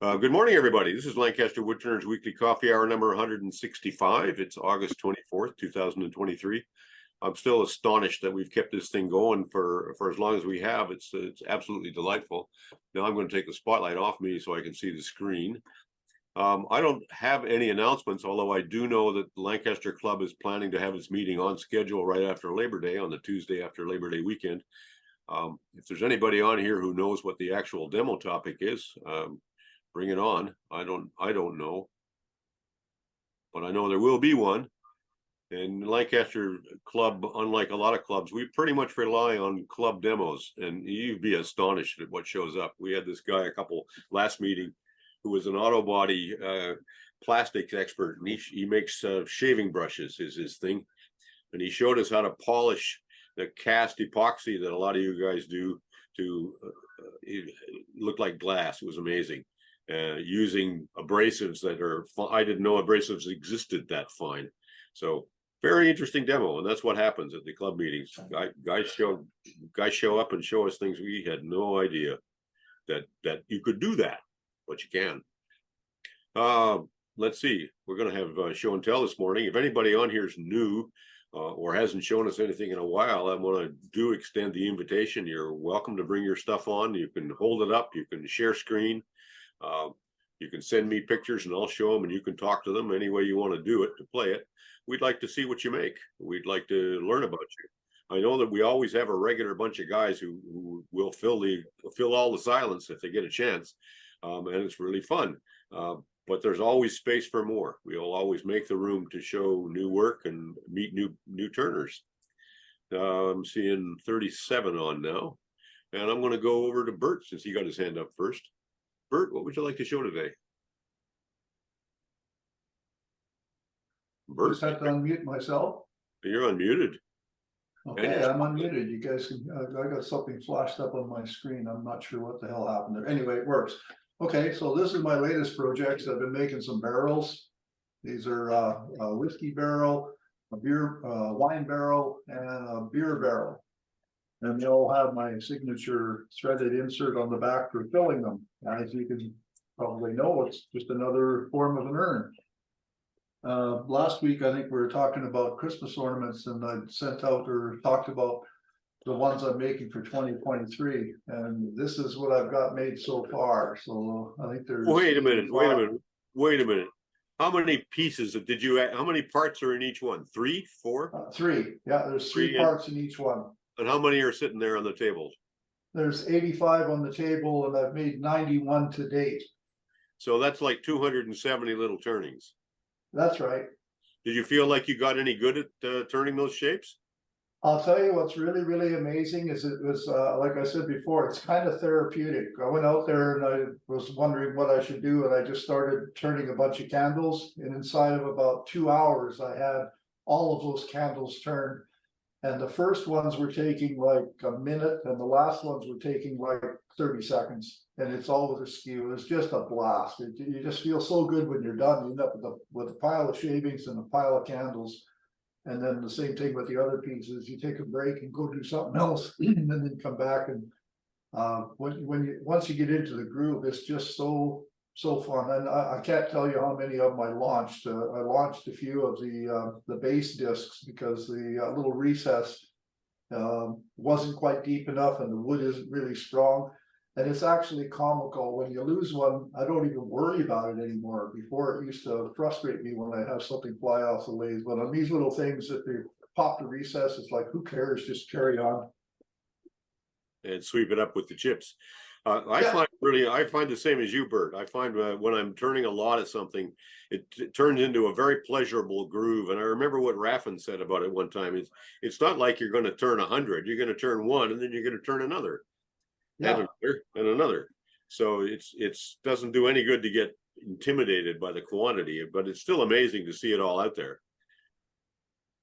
Good morning, everybody. This is Lancaster Woodturners Weekly Coffee Hour number 165. It's August 24th, 2023. I'm still astonished that we've kept this thing going for as long as we have. It's absolutely delightful. Now I'm going to take the spotlight off me so I can see the screen. I don't have any announcements, although I do know that the Lancaster Club is planning to have its meeting on schedule right after Labor Day, on the Tuesday after Labor Day weekend. If there's anybody on here who knows what the actual demo topic is, bring it on. I don't know, but I know there will be one. And Lancaster Club, unlike a lot of clubs, we pretty much rely on club demos, and you'd be astonished at what shows up. We had this guy last meeting who was an auto body plastics expert, and he makes shaving brushes is his thing, and he showed us how to polish the cast epoxy that a lot of you guys do to it look like glass. It was amazing. Using abrasives that are, I didn't know abrasives existed that fine. So very interesting demo, and that's what happens at the club meetings. Guys show up and show us things we had no idea that you could do that, but you can. Let's see. We're going to have show and tell this morning. If anybody on here is new or hasn't shown us anything in a while, I want to extend the invitation. You're welcome to bring your stuff on. You can hold it up. You can share screen. You can send me pictures and I'll show them, and you can talk to them any way you want to do it, to play it. We'd like to see what you make. We'd like to learn about you. I know that we always have a regular bunch of guys who will fill all the silence if they get a chance, and it's really fun. But there's always space for more. We'll always make the room to show new work and meet new turners. I'm seeing 37 on now, and I'm going to go over to Bert since he got his hand up first. Bert, what would you like to show today? Bert, just have to unmute myself. You're unmuted. Okay, I'm unmuted. You guys can. I got something flashed up on my screen. I'm not sure what the hell happened there. Anyway, it works. Okay, so this is my latest project. I've been making some barrels. These are a whiskey barrel, a beer, wine barrel, and a beer barrel. And they all have my signature threaded insert on the back for filling them. As you can probably know, it's just another form of an urn. Last week, I think we were talking about Christmas ornaments, and I sent out or talked about the ones I'm making for 2023. And this is what I've got made so far. So I think there's. Wait a minute. How many pieces did you add? How many parts are in each one? 3, 4? 3. Yeah, there's three parts in each one. And how many are sitting there on the table? There's 85 on the table, and I've made 91 to date. So that's like 270 little turnings. That's right. Did you feel like you got any good at turning those shapes? I'll tell you what's really, really amazing is it was, like I said before, it's kind of therapeutic. I went out there and I was wondering what I should do, and I just started turning a bunch of candles. And inside of about 2 hours, I had all of those candles turned. And the first ones were taking like a minute, and the last ones were taking like 30 seconds. And it's all with a skew. It's just a blast. You just feel so good when you're done. You end up with a pile of shavings and a pile of candles. And then the same thing with the other pieces. You take a break and go do something else, and then come back. And once you get into the groove, it's just so fun. And I can't tell you how many of them I launched. I launched a few of the base discs because the little recess wasn't quite deep enough, and the wood isn't really strong. And it's actually comical when you lose one. I don't even worry about it anymore. Before, it used to frustrate me when I have something fly off the lathe. But on these little things, if they pop the recess, it's like, who cares? Just carry on and sweep it up with the chips. I find the same as you, Bert. I find when I'm turning a lot of something, it turns into a very pleasurable groove. And I remember what Raffin said about it one time. It's not like you're going to turn 100. You're going to turn one, and then you're going to turn another. Yeah. And another. So it doesn't do any good to get intimidated by the quantity, but it's still amazing to see it all out there.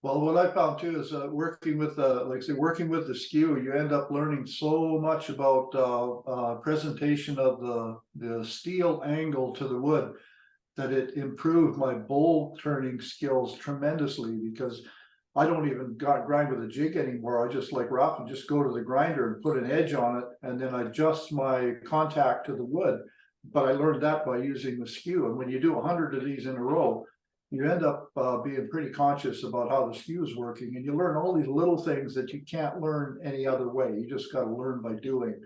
Well, what I found too is working with the skew, you end up learning so much about presentation of the steel angle to the wood that it improved my bowl turning skills tremendously, because I don't even grind with a jig anymore. I just, like Ralph, and just go to the grinder and put an edge on it, and then adjust my contact to the wood. but I learned that by using the skew. And when you do 100 of these in a row, you end up being pretty conscious about how the skew is working, and you learn all these little things that you can't learn any other way. You just got to learn by doing.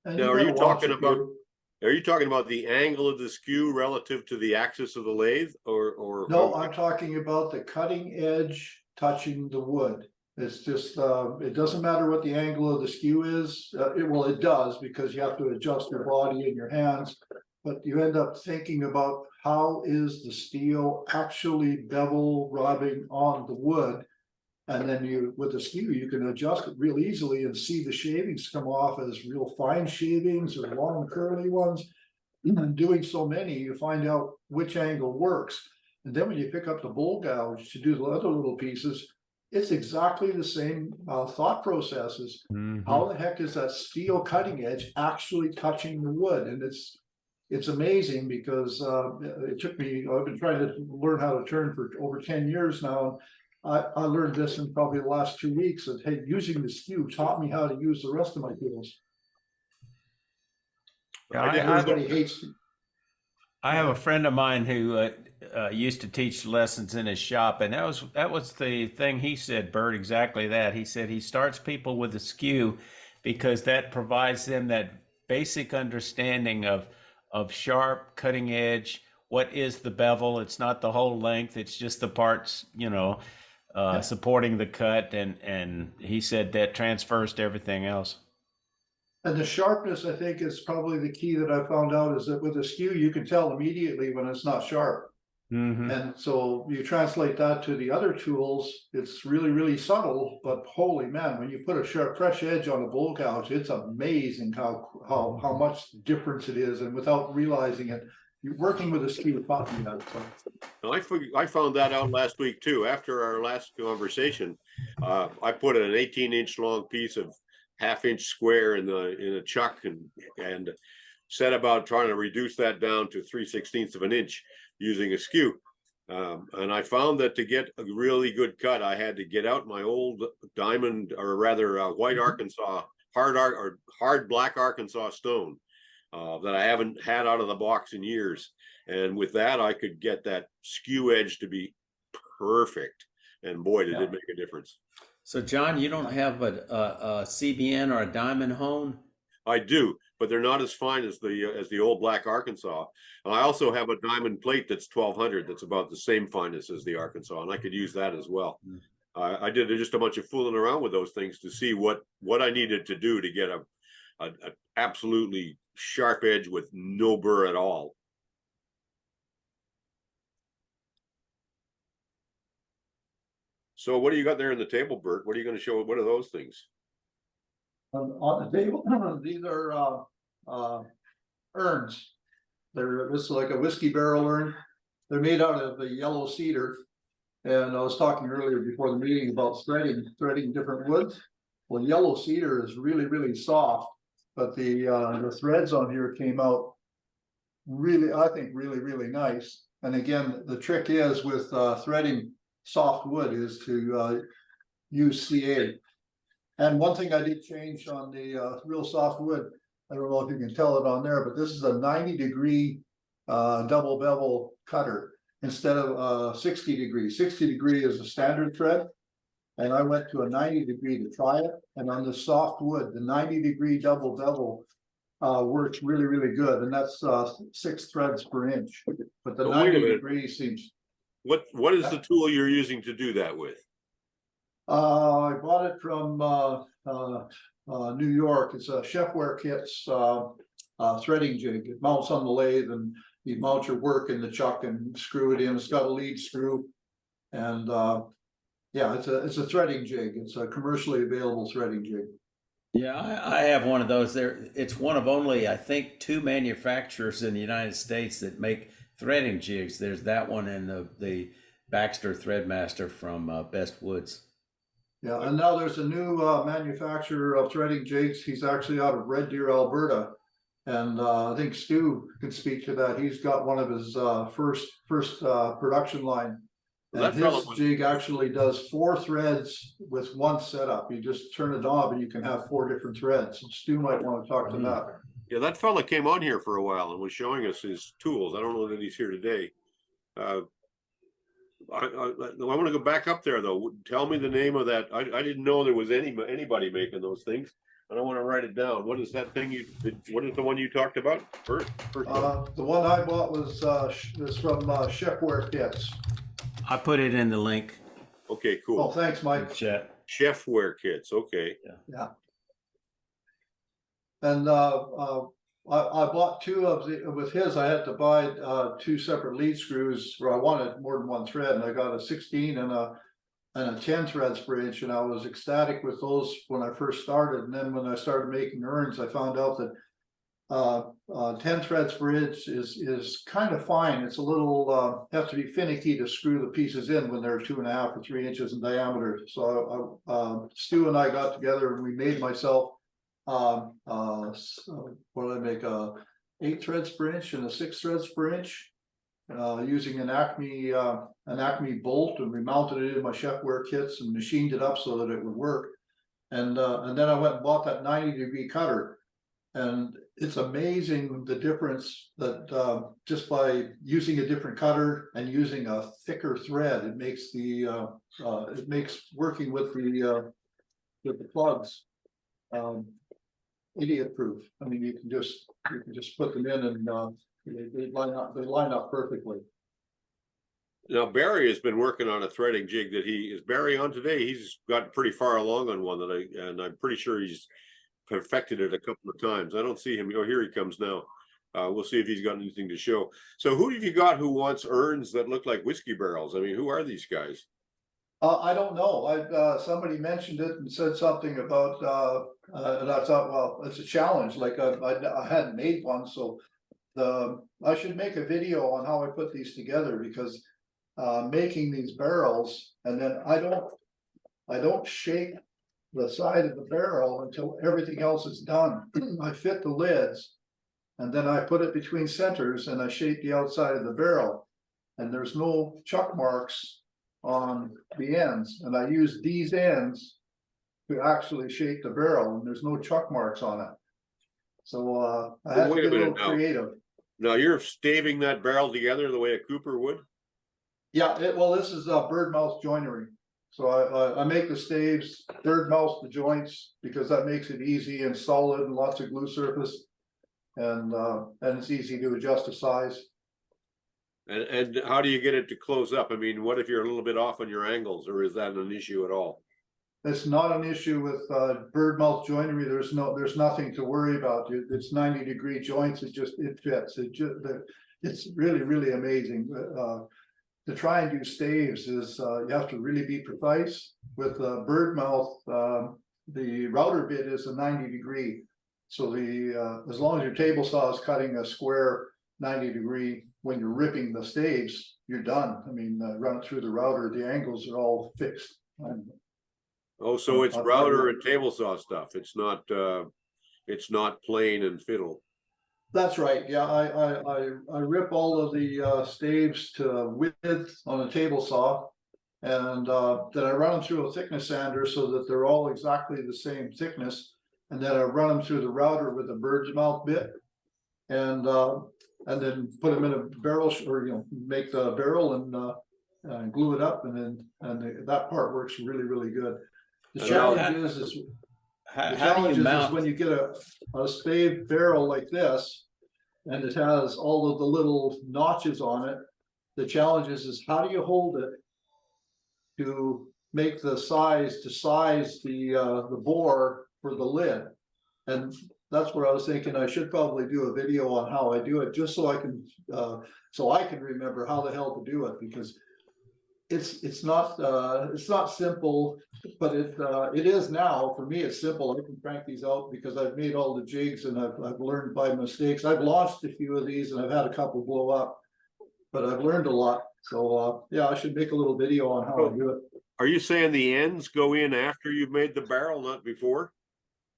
And Now, are you talking about the angle of the skew relative to the axis of the lathe, or No, I'm talking about the cutting edge touching the wood. It's just, it doesn't matter what the angle of the skew is. It does, because you have to adjust your body and your hands. But you end up thinking about how is the steel actually bevel rubbing on the wood. And then with the skew, you can adjust it real easily and see the shavings come off as real fine shavings or long curly ones. And doing so many, you find out which angle works. And then when you pick up the bowl gouge to do the other little pieces, it's exactly the same thought processes. How the heck is that steel cutting edge actually touching the wood? And it's amazing, because it took me, I've been trying to learn how to turn for over 10 years now. I learned this in probably the last 2 weeks, that hey, using the skew taught me how to use the rest of my tools. Everybody hates it. I have a friend of mine who used to teach lessons in his shop, and that was the thing he said, Bert, exactly that. He said he starts people with the skew because that provides them that basic understanding of sharp, cutting edge. What is the bevel? It's not the whole length. It's just the parts, supporting the cut. And he said that transfers to everything else. And the sharpness, I think, is probably the key that I found out, is that with a skew, you can tell immediately when it's not sharp. And so you translate that to the other tools, it's really, really subtle, but holy man, when you put a sharp, fresh edge on a bowl gouge, it's amazing how much difference it is. And without realizing it, you're working with a skew taught me that. I found that out last week too. After our last conversation, I put an 18-inch long piece of half-inch square in a chuck and set about trying to reduce that down to 3/16 of an inch using a skew. And I found that to get a really good cut, I had to get out my old diamond, or rather white Arkansas, hard black Arkansas stone that I haven't had out of the box in years. And with that, I could get that skew edge to be perfect. And boy, did it make a difference. So, John, you don't have a CBN or a diamond hone? I do, but they're not as fine as the old black Arkansas. And I also have a diamond plate that's 1200. That's about the same fineness as the Arkansas, and I could use that as well. I did just a bunch of fooling around with those things to see what I needed to do to get a absolutely sharp edge with no burr at all. So what do you got there on the table, Bert? What are you going to show? What are those things? On the table, these are urns. This is like a whiskey barrel urn. They're made out of the yellow cedar. And I was talking earlier before the meeting about threading different woods. Well, yellow cedar is really, really soft, but the threads on here came out really, I think, really, really nice. And again, the trick is with threading soft wood is to use staved. And one thing I did change on the real soft wood, I don't know if you can tell it on there, but this is a 90-degree double bevel cutter instead of 60 degree. 60 degree is a standard thread, and I went to a 90-degree to try it. And on the soft wood, the 90-degree double bevel works really, really good, and that's 6 threads per inch. But the 90-degree seems. What is the tool you're using to do that with? I bought it from New York. It's a Chefware Kits threading jig. It mounts on the lathe, and you mount your work in the chuck and screw it in. It's got a lead screw, and yeah, it's a threading jig. It's a commercially available threading jig. Yeah, I have one of those. It's one of only, I think, 2 manufacturers in the United States that make threading jigs. There's that one and the Baxter Threadmaster from Best Woods. Yeah, and now there's a new manufacturer of threading jigs. He's actually out of Red Deer, Alberta, and I think Stu can speak to that. He's got one of his first production line, and his jig actually does 4 threads with 1 setup. You just turn a knob and you can have 4 different threads. Stu might want to talk to that. Yeah, that fella came on here for a while and was showing us his tools. I don't know that he's here today. I want to go back up there though. Tell me the name of that. I didn't know there was anybody making those things. I don't want to write it down. What is that thing what is the one you talked about first? The one I bought was from Chefware Kits. I put it in the link. Okay, cool. Oh, thanks, Mike. Chat. Chefware Kits. Okay. Yeah. And I bought two of with his. I had to buy two separate lead screws where I wanted more than one thread, and I got a 16 and a 10 threads per inch, and I was ecstatic with those when I first started. And then when I started making urns, I found out that 10 threads per inch is kind of fine. It's a little have to be finicky to screw the pieces in when they're 2.5 or 3 inches in diameter. So Stu and I got together and we made myself what did I make, 8 threads per inch and a 6 threads per inch, using an Acme bolt, and we mounted it in my Chefware kits and machined it up so that it would work. And then I went and bought that 90-degree cutter, and it's amazing the difference that just by using a different cutter and using a thicker thread, it makes working with the plugs idiot proof. I mean, you can just put them in and they line up perfectly. Now Barry has been working on a threading jig is Barry on today? He's got pretty far along on one and I'm pretty sure he's perfected it a couple of times. I don't see him. Oh, here he comes now. We'll see if he's got anything to show. So who have you got who wants urns that look like whiskey barrels? I mean, who are these guys? I don't know. Somebody mentioned it and said something about, and I thought, well, it's a challenge. Like I hadn't made one, so I should make a video on how I put these together, because making these barrels, and then I don't shake the side of the barrel until everything else is done. I fit the lids, and then I put it between centers, and I shape the outside of the barrel, and there's no chuck marks on the ends, and I use these ends to actually shape the barrel, and there's no chuck marks on it. So I had to get a little creative. Now you're staving that barrel together the way a Cooper would? Yeah, well, this is bird mouth joinery. So I make the staves, bird mouth the joints, because that makes it easy and solid and lots of glue surface, and it's easy to adjust the size. And how do you get it to close up? I mean, what if you're a little bit off on your angles, or is that an issue at all? It's not an issue with bird mouth joinery. There's nothing to worry about. It's 90-degree joints. It fits. It's really amazing. To try and do staves is you have to really be precise. With bird mouth, the router bit is a 90-degree. So as long as your table saw is cutting a square 90-degree, when you're ripping the staves, you're done. I mean, run it through the router, the angles are all fixed. Oh, so it's router and table saw stuff. It's not plane and fiddle. That's right. Yeah, I rip all of the staves to width on a table saw, and then I run them through a thickness sander so that they're all exactly the same thickness, and then I run them through the router with a bird's mouth bit, and then put them in a barrel, or make the barrel and glue it up, and that part works really good. The challenge is when you get a staved barrel like this, and it has all of the little notches on it. The challenge is how do you hold it to make the size the bore for the lid? And that's where I was thinking I should probably do a video on how I do it, just so I can remember how the hell to do it, because it's not simple, but it is now. For me, it's simple. I can crank these out because I've made all the jigs, and I've learned by mistakes. I've launched a few of these, and I've had a couple blow up, but I've learned a lot. So yeah, I should make a little video on how I do it. Are you saying the ends go in after you've made the barrel, not before?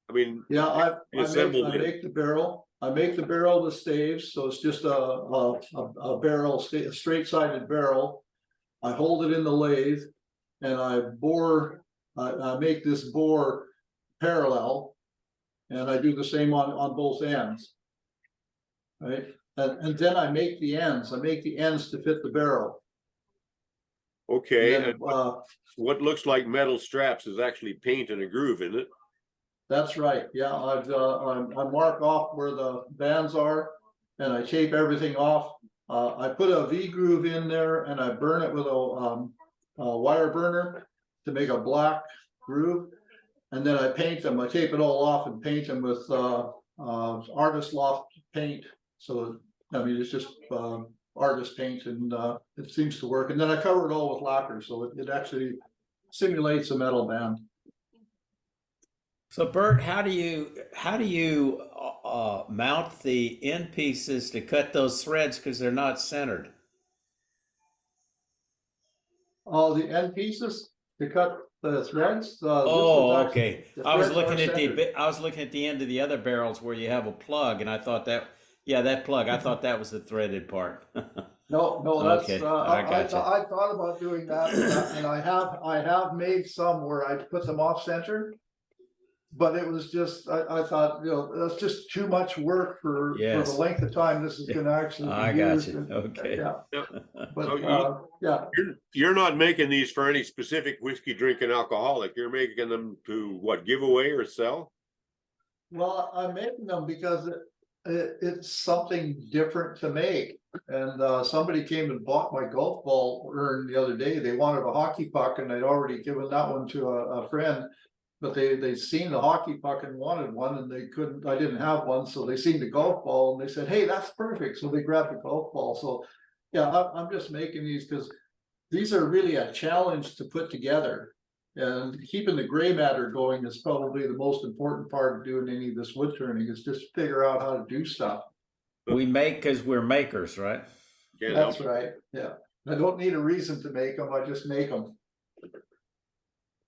I mean, yeah, I make the barrel. I make the barrel with staves, so it's just a barrel, a straight-sided barrel. I hold it in the lathe, and I bore. I make this bore parallel, and I do the same on both ends. right? And then I make the ends. I make the ends to fit the barrel. Okay, And then, and what looks like metal straps is actually paint and a groove in it. that's right. Yeah, I mark off where the bands are, and I tape everything off. I put a V groove in there, and I burn it with a wire burner to make a black groove, and then I paint them. I tape it all off and paint them with artist loft paint. So I mean, it's just artist paint, and it seems to work. And then I cover it all with lacquer, so it actually simulates a metal band. So Bert, how do you mount the end pieces to cut those threads because they're not centered? All the end pieces to cut the threads. Oh, okay. I was threads looking are at centered. I was looking at the end of the other barrels where you have a plug, and I thought that, yeah, that plug. I thought that was the threaded part. No, that's Okay, I gotcha. I thought about doing that, and I have made some where I put them off center. But it was just, I thought, that's just too much work for the Yes. length of time this is gonna actually I be got used. you. And, Okay. Yeah, but, So yeah, you're not making these for any specific whiskey drinking alcoholic. You're making them to what, give away or sell? well, I'm making them because it's something different to make. And somebody came and bought my golf ball urn the other day. They wanted a hockey puck, and I'd already given that one to a friend. But they'd seen the hockey puck and wanted one, and they couldn't, I didn't have one, so they seen the golf ball and they said, hey, that's perfect. So they grabbed the golf ball. So yeah, I'm just making these because these are really a challenge to put together. And keeping the gray matter going is probably the most important part of doing any of this wood turning, is just figure out how to do stuff. We make because we're makers, right? Can't That's help it. right, yeah. I don't need a reason to make them, I just make them.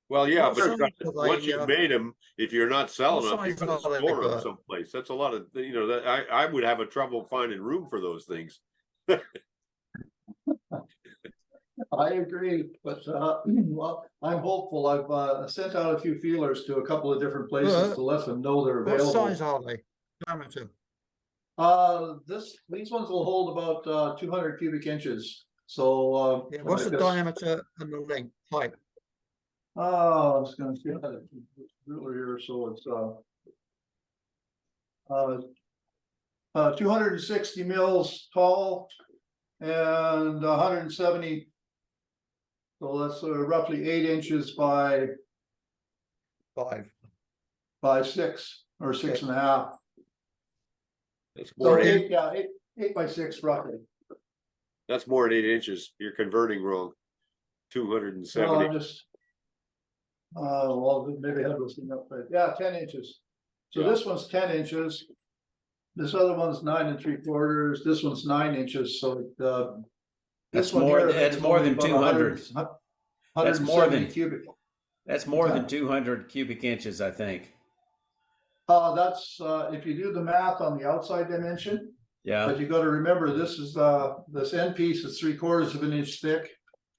Well, yeah, What but size are once they, you've made them, if you're not selling them, what you're size gonna are they, store them Bert? someplace. That's a lot of, that I would have a trouble finding room for those things. I agree, but well, I'm hopeful. I've sent out a few feelers to a couple of different places to let them know they're What size available. are they? Diameter. These ones will hold about 200 cubic inches. So Yeah, what's the like this. diameter and the length, height? Oh, I was gonna see the ruler here, so it's 260 mils tall and 170. So that's roughly 8 inches by 6 or 6.5. That's So more, than 8, yeah, 8 by 6 roughly. that's more than 8 inches. You're converting wrong. Well, 270. I'm just, well, maybe I have this thing up right. Yeah, 10 inches. So Yeah. this one's 10 inches. This other one's 9 3/4. This one's 9 inches. So That's this one more. here, I think, That's is more only than about 200. 170 That's more than cubic. That's more than Okay. 200 cubic inches, I think. That's if you do the math on the outside dimension. Yeah. But you got to remember, this is this end piece is 3/4 of an inch thick,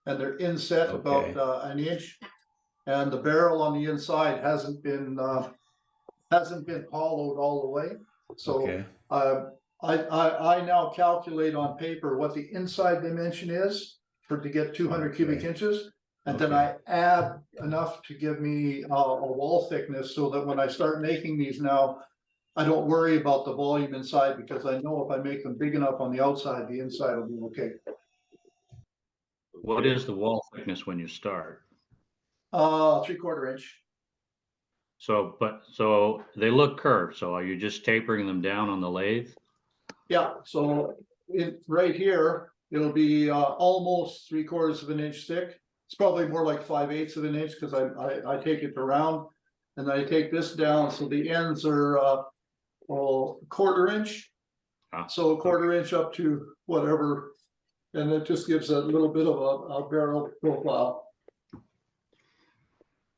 and they're inset Okay. about an inch, and the barrel on the inside hasn't been hollowed all the way. So Okay. I now calculate on paper what the inside dimension is to get 200 cubic Okay. inches. And then Okay. I add enough to give me a wall thickness, so that when I start making these now, I don't worry about the volume inside, because I know if I make them big enough on the outside, the inside will be okay. What is the wall thickness when you start? 3/4 inch. So they look curved. So are you just tapering them down on the lathe? Yeah, so right here, it'll be almost 3/4 of an inch thick. It's probably more like 5/8 of an inch, because I take it around, and I take this down, so the ends are 1/4 inch. Ah, So 1/4 inch up to whatever, and it just gives a little bit of a barrel profile.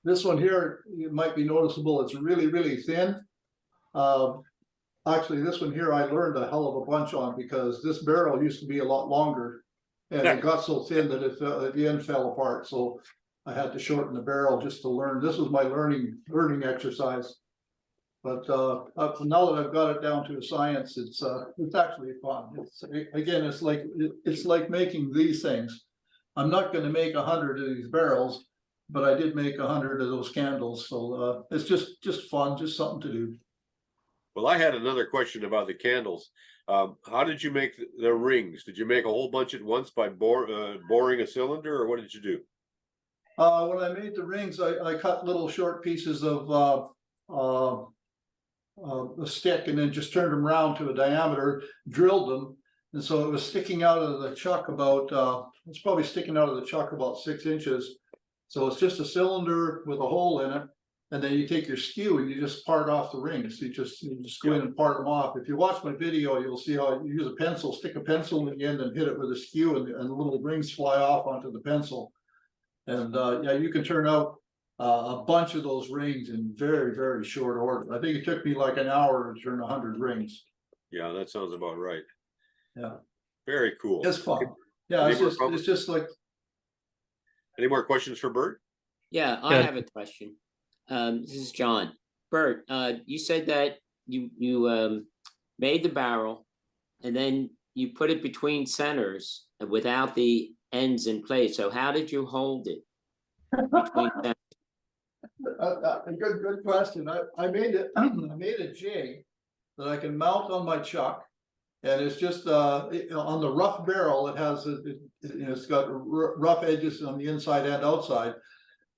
This one here, it might be noticeable, it's really, really thin. Actually, this one here, I learned a hell of a bunch on, because this barrel used to be a lot longer. And it got so thin that it fell, at the end fell apart, so I had to shorten the barrel just to learn. This was my learning exercise. But now that I've got it down to a science, it's actually fun. It's like making these things. I'm not going to make 100 of these barrels, but I did make 100 of those candles. So it's just fun, just something to do. Well, I had another question about the candles. How did you make the rings? Did you make a whole bunch at once by boring a cylinder, or what did you do? When I made the rings, I cut little short pieces of a stick and then just turned them around to a diameter, drilled them. And so it was sticking out of the chuck about, it's probably sticking out of the chuck about 6 inches. So it's just a cylinder with a hole in it. And then you take your skew and you just part off the rings. You just go in and part them off. If you watch my video, you'll see how you use a pencil, stick a pencil in the end and hit it with a skew, and the little rings fly off onto the pencil. And yeah, you can turn out a bunch of those rings in very, very short order. I think it took me like an hour to turn 100 rings. Yeah, that sounds about right. Yeah. Very cool. It's fun. Yeah, it's just like. Any more questions for Bert? Yeah, I have a question. This is John. Bert, you said that you made the barrel and then you put it between centers without the ends in place. So how did you hold it between centers? Good question. I made it. I made a jig that I can mount on my chuck, and it's just on the rough barrel. It has it's got rough edges on the inside and outside.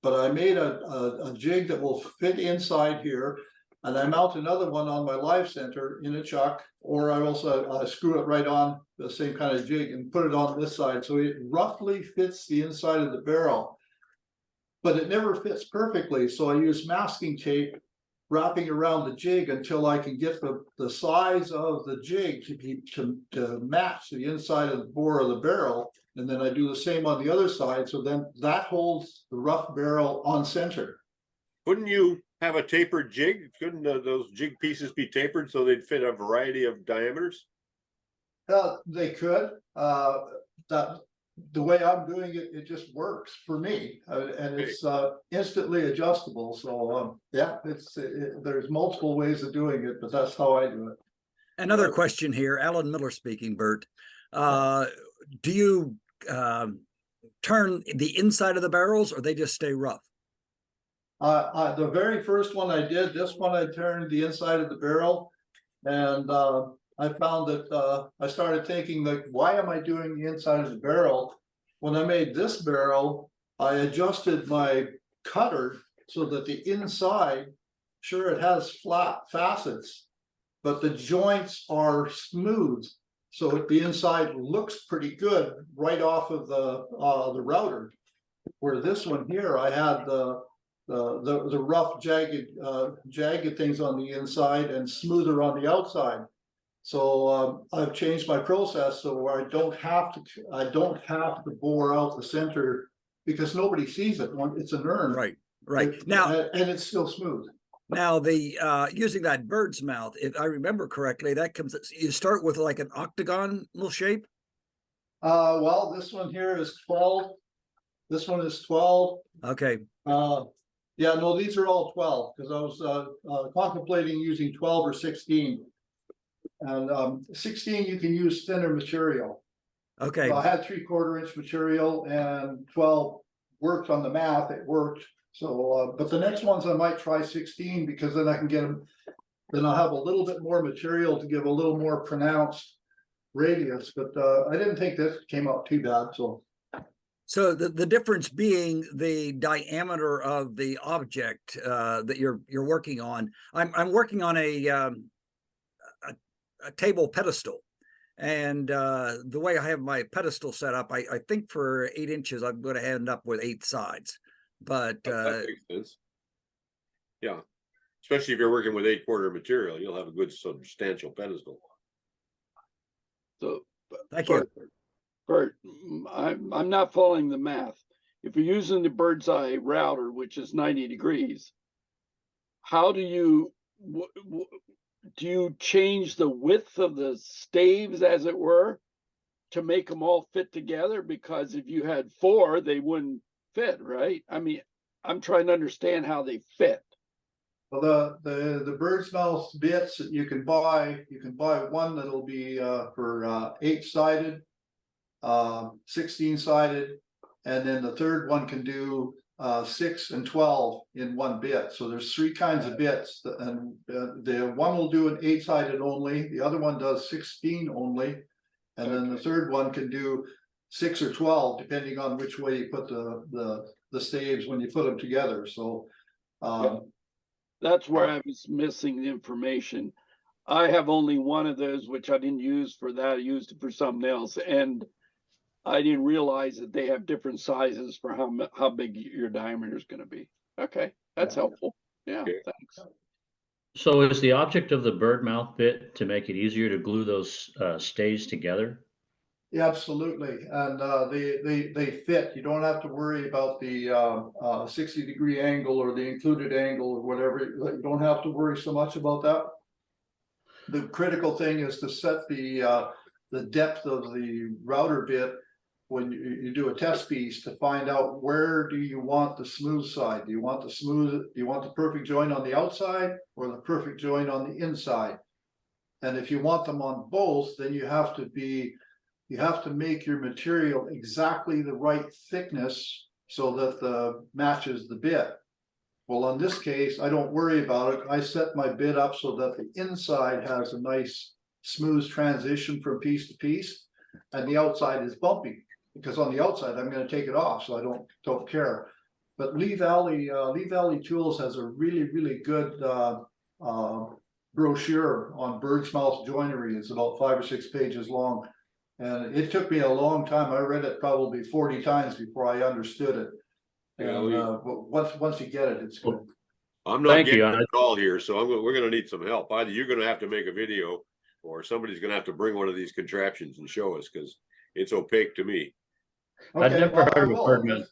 But I made a jig that will fit inside here, and I mount another one on my live center in a chuck, or I also screw it right on the same kind of jig and put it on this side, so it roughly fits the inside of the barrel. But it never fits perfectly, so I use masking tape wrapping around the jig until I can get the size of the jig to match the inside of the bore of the barrel. And then I do the same on the other side, so then that holds the rough barrel on center. Couldn't you have a tapered jig? Couldn't those jig pieces be tapered so they'd fit a variety of diameters? They could. The way I'm doing it, it just works for me, and it's instantly adjustable. So yeah, there's multiple ways of doing it, but that's how I do it. Another question here, Alan Miller speaking, Bert. Do you turn the inside of the barrels, or they just stay rough? The very first one I did, this one I turned the inside of the barrel, and I found that I started thinking, like, why am I doing the inside of the barrel? When I made this barrel, I adjusted my cutter so that the inside, sure, it has flat facets, but the joints are smooth. So the inside looks pretty good right off of the router. Where this one here, I had the rough jagged things on the inside and smoother on the outside. So I've changed my process so I don't have to bore out the center, because nobody sees it. It's an urn. Right. Now, and it's still smooth. Now the using that bird's mouth, if I remember correctly, that comes. You start with like an octagonal shape. Well, this one here is 12. This one is 12. Okay. Yeah, no, these are all 12 because I was contemplating using 12 or 16. And 16 you can use thinner material. Okay. So I had 3/4 inch material, and 12 worked on the math. It worked. So, but the next ones I might try 16, because then I can get them. Then I'll have a little bit more material to give a little more pronounced radius. But I didn't think this came out too bad. So the difference being the diameter of the object that you're working on. I'm working on a table pedestal, and the way I have my pedestal set up, I think for 8 inches I'm going to end up with 8 sides. But that makes sense. Yeah, especially if you're working with 8/4 material, you'll have a good substantial pedestal. So thank you. Bert, I'm not following the math. If you're using the bird's eye router, which is 90 degrees, how do you change the width of the staves, as it were, to make them all fit together? Because if you had 4, they wouldn't fit, right? I mean, I'm trying to understand how they fit. Well, the bird's mouth bits that you can buy one that'll be for 8-sided, 16-sided, and then the third one can do 6 and 12 in one bit. So there's 3 kinds of bits, and the one will do an 8-sided only, the other one does 16 only, and then the third one can do 6 or 12, depending on which way you put the staves when you put them together. So That's where I was missing the information. I have only one of those, which I didn't use for that. I used it for something else. And I didn't realize that they have different sizes for how big your diameter is going to be. Okay, that's helpful. Yeah, Okay. thanks. So is the object of the bird mouth bit to make it easier to glue those stays together? yeah, absolutely, and they fit. You don't have to worry about the 60-degree angle or the included angle or whatever. You don't have to worry so much about that. The critical thing is to set the depth of the router bit when you do a test piece to find out where do you want the smooth side. Do you want the perfect joint on the outside or the perfect joint on the inside? And if you want them on both, then you have to make your material exactly the right thickness so that the matches the bit. Well, on this case, I don't worry about it. I set my bit up so that the inside has a nice smooth transition from piece to piece, and the outside is bumpy, because on the outside I'm going to take it off, so I don't care. But Lee Valley Tools has a really good brochure on bird's mouth joinery. It's about 5 or 6 pages long, and it took me a long time. I read it probably 40 times before I understood it. And but once you get it, it's good. I'm not Thank getting you. it at all here, so we're gonna need some help. Either you're gonna have to make a video or somebody's gonna have to bring one of these contraptions and show us, because it's opaque to me. I've Okay, never well, I heard of a will. bird mouth.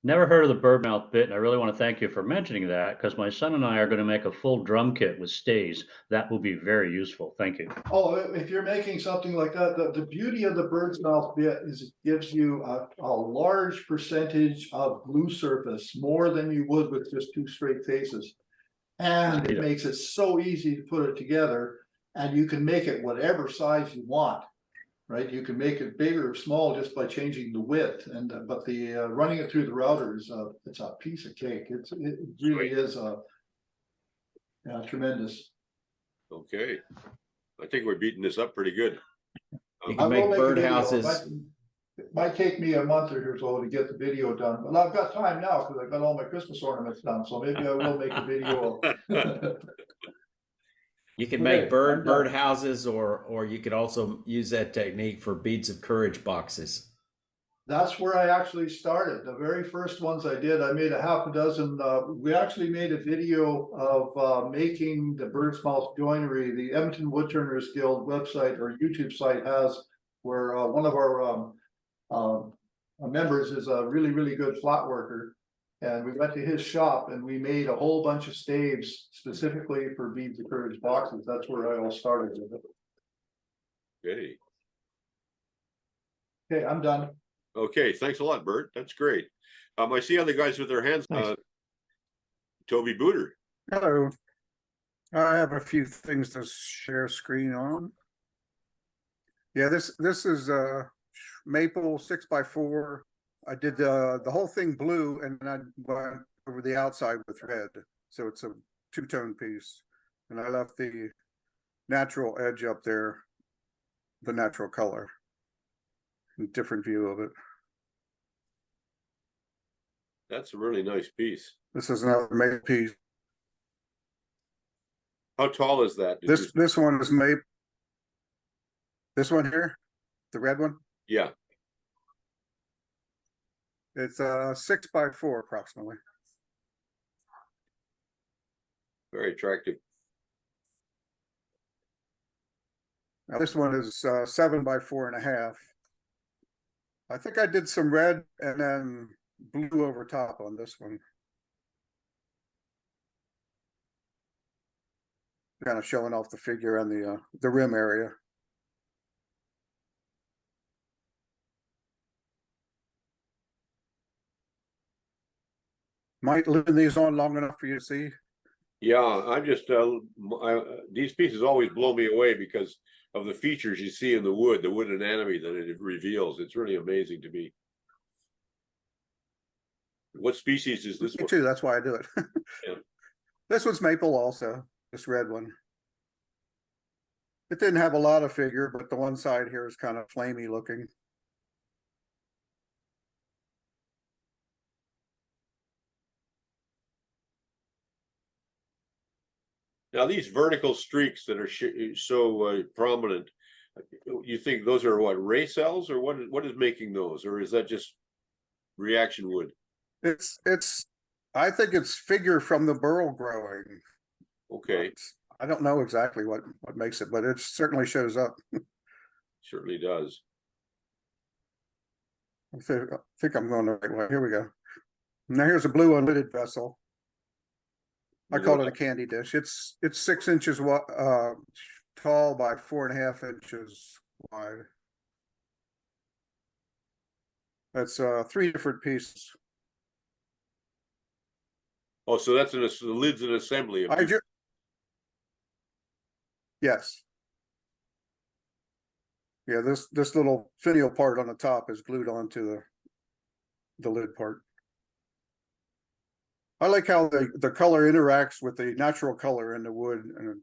Never heard of the bird mouth bit, and I really want to thank you for mentioning that, because my son and I are going to make a full drum kit with stays. That will be very useful. Thank you. Oh, if you're making something like that, the beauty of the bird's mouth bit is it gives you a large percentage of glue surface, more than you would with just 2 straight faces. And it makes it so easy to put it together, and you can make it whatever size you want, right? You can make it big or small just by changing the width, and but the running it through the router is it's a piece of cake. It really is tremendous. Okay, I think we're beating this up pretty good. You I can will make a bird video. houses. It might take me a month or so to get the video done, but I've got time now because I've got all my Christmas ornaments done, so maybe I will make a video. You can Okay, make bird I'm done. houses, or you could also use that technique for beads of courage boxes. That's where I actually started. The very first ones I did, I made a half a dozen. We actually made a video of making the bird's mouth joinery. The Edmonton Woodturners Guild website or YouTube site has, where one of our members is a really good flat worker. And we went to his shop and we made a whole bunch of staves specifically for beads of courage boxes. That's where I all started with it. Okay. Okay, I'm done. Okay, thanks a lot, Bert. That's great. I see other guys with their hands. Toby Bouder. Hello. I have a few things to share screen on. Yeah, this is maple 6x4. I did the whole thing blue, and then I went over the outside with red. So it's a 2-tone piece. And I left the natural edge up there, the natural color. Different view of it. That's a really nice piece. This is another maple piece. How tall is that? This one is maple. This one here, the red one. Yeah. It's 6x4 approximately. Very attractive. Now this one is 7x4.5. I think I did some red and then blue over top on this one. Kind of showing off the figure and the rim area. Might leave these on long enough for you to see. Yeah, I'm just, these pieces always blow me away because of the features you see in the wood anatomy that it reveals. It's really amazing to me. What species is this Me one? too, that's why I do it. Yeah. This one's maple also, this red one. It didn't have a lot of figure, but the one side here is kind of flamey looking. Now, these vertical streaks that are so prominent, you think those are what, ray cells, or what is making those, or is that just reaction wood? I think it's figure from the burl growing. Okay, I don't know exactly what makes it, but it certainly shows up. certainly does. I think I'm going the right way. Here we go. Now here's a blue unlidded vessel. I call it a candy dish. It's 6 inches tall by 4.5 inches wide. That's 3 different pieces. Oh, so that's the lid's an assembly of Yes. Yeah, this little finial part on the top is glued onto the lid part. I like how the color interacts with the natural color in the wood and it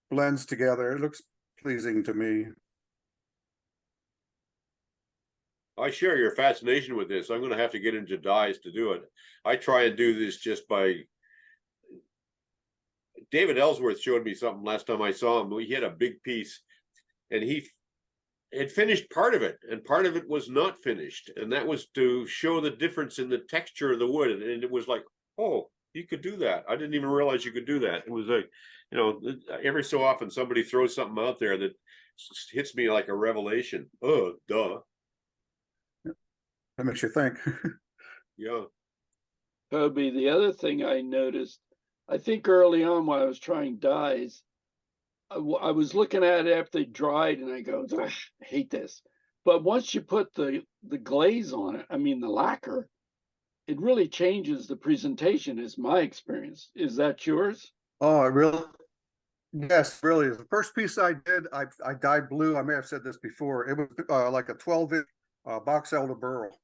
blends together. It looks pleasing to me. I share your fascination with this. I'm going to have to get into dyes to do it. I try and do this just by. David Ellsworth showed me something last time I saw him. He had a big piece, and he had finished part of it, and part of it was not finished, and that was to show the difference in the texture of the wood. And it was like, oh, you could do that. I didn't even realize you could do that. It was like, you know, every so often somebody throws something out there that hits me like a revelation. Oh, duh. That makes you think. Yeah. Toby, the other thing I noticed, I think early on when I was trying dyes, I was looking at it after they dried and I go, I hate this. But once you put the glaze on it, I mean the lacquer, it really changes the presentation, is my experience. Is that yours? Oh, it really? Yes, really is. The first piece I did, I dyed blue. I may have said this before. It was like a 12-inch box elder burl.